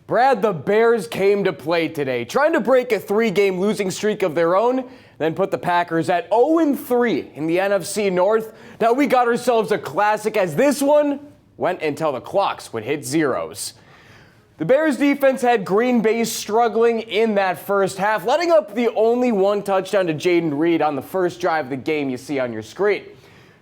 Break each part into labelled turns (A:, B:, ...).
A: Brad, the Bears came to play today, trying to break a 3-game losing streak of their own, then put the Packers at 0-3 in the NFC North. Now we got ourselves a classic, as this one went until the clocks would hit zeros. The Bears defense had Green Bay struggling in that first half, letting up the only one touchdown to Jayden Reed on the first drive of the game you see on your screen.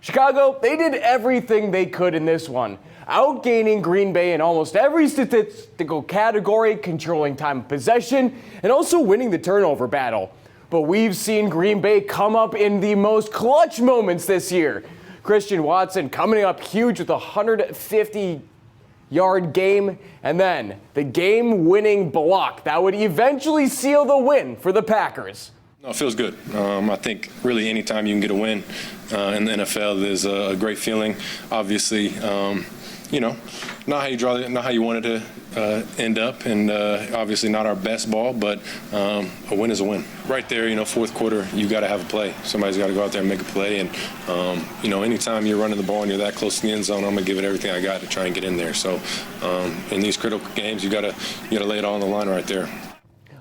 A: Chicago, they did everything they could in this one, outgaining Green Bay in almost every statistical category, controlling time of possession, and also winning the turnover battle. But we've seen Green Bay come up in the most clutch moments this year. Christian Watson coming up huge with a 150-yard game, and then the game-winning block that would eventually seal the win for the Packers.
B: No, it feels good. I think really anytime you can get a win in the NFL is a great feeling. Obviously, not how you wanted to end up, and obviously not our best ball, but a win is a win. Right there, fourth quarter, you got to have a play. Somebody's got to go out there and make a play, and anytime you're running the ball and you're that close to the end zone, I'm gonna give it everything I got to try and get in there. So in these critical games, you gotta lay it all on the line right there.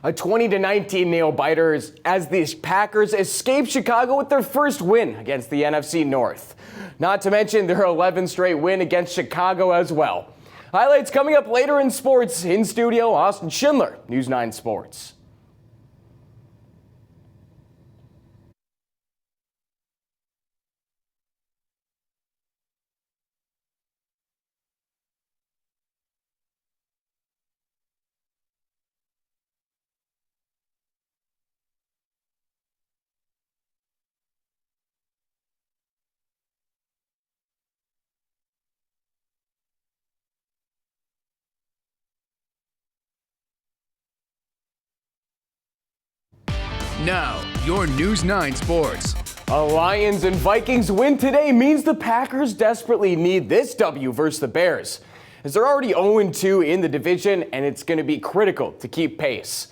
A: A 20-19 nail-biter as the Packers escape Chicago with their first win against the NFC North. Not to mention their 11th straight win against Chicago as well. Highlights coming up later in sports. In studio, Austin Schindler, News 9 Sports.
C: Now, your News 9 Sports.
A: A Lions and Vikings win today means the Packers desperately need this W versus the Bears, as they're already 0-2 in the division, and it's going to be critical to keep pace.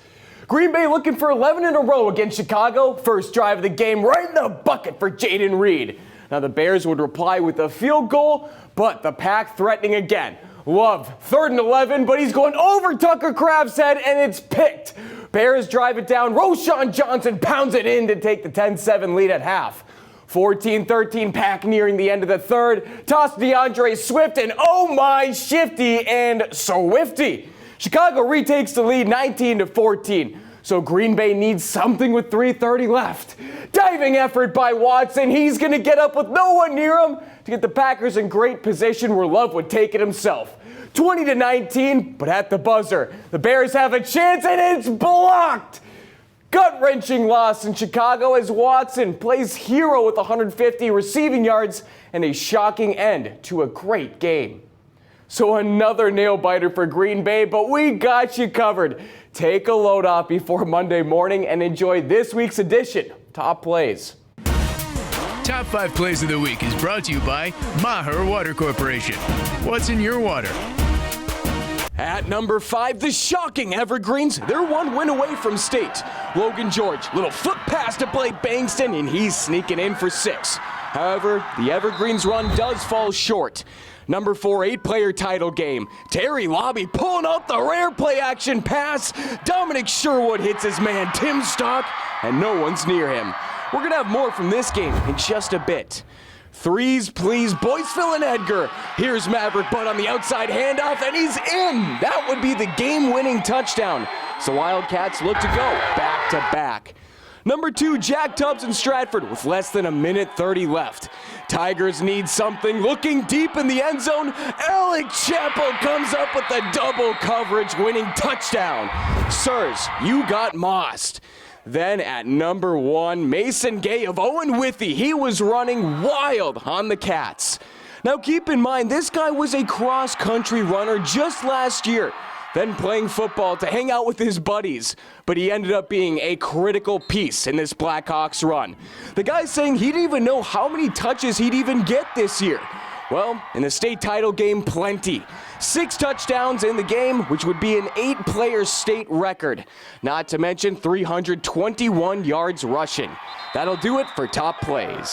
A: Green Bay looking for 11 in a row against Chicago. First drive of the game right in the bucket for Jayden Reed. Now the Bears would reply with a field goal, but the Pack threatening again. Love, 3rd and 11, but he's going over Tucker Kraft's head, and it's picked. Bears drive it down. Roschon Johnson pounds it in to take the 10-7 lead at half. 14-13 Pack nearing the end of the third. Toss DeAndre Swift, and oh my, shifty and swifty. Chicago retakes the lead 19-14. So Green Bay needs something with 3:30 left. Diving effort by Watson. He's going to get up with no one near him to get the Packers in great position where Love would take it himself. 20-19, but at the buzzer, the Bears have a chance, and it's blocked. Gut-wrenching loss in Chicago as Watson plays hero with 150 receiving yards and a shocking end to a great game. So another nail-biter for Green Bay, but we got you covered. Take a load off before Monday morning and enjoy this week's edition of Top Plays.
C: Top 5 Plays of the Week is brought to you by Maher Water Corporation. What's in your water?
A: At number 5, the shocking Evergreens. They're one win away from state. Logan George, little foot pass to Blake Bankston, and he's sneaking in for 6. However, the Evergreens run does fall short. Number 4, 8-player title game. Terry Lobby pulling out the rare play-action pass. Dominic Sherwood hits his man Tim Stock, and no one's near him. We're going to have more from this game in just a bit. Threes, please, Boyceville and Edgar. Here's Maverick Butt on the outside handoff, and he's in. That would be the game-winning touchdown. So Wildcats look to go back-to-back. Number 2, Jack Tubbs and Stratford with less than 1:30 left. Tigers need something. Looking deep in the end zone, Alec Chappell comes up with a double coverage winning touchdown. Sirs, you got mossed. Then at number 1, Mason Gay of Owen Withy. He was running wild on the Cats. Now keep in mind, this guy was a cross-country runner just last year, then playing football to hang out with his buddies. But he ended up being a critical piece in this Blackhawks run. The guy's saying he didn't even know how many touches he'd even get this year. Well, in the state title game, plenty. 6 touchdowns in the game, which would be an 8-player state record. Not to mention 321 yards rushing. That'll do it for Top Plays.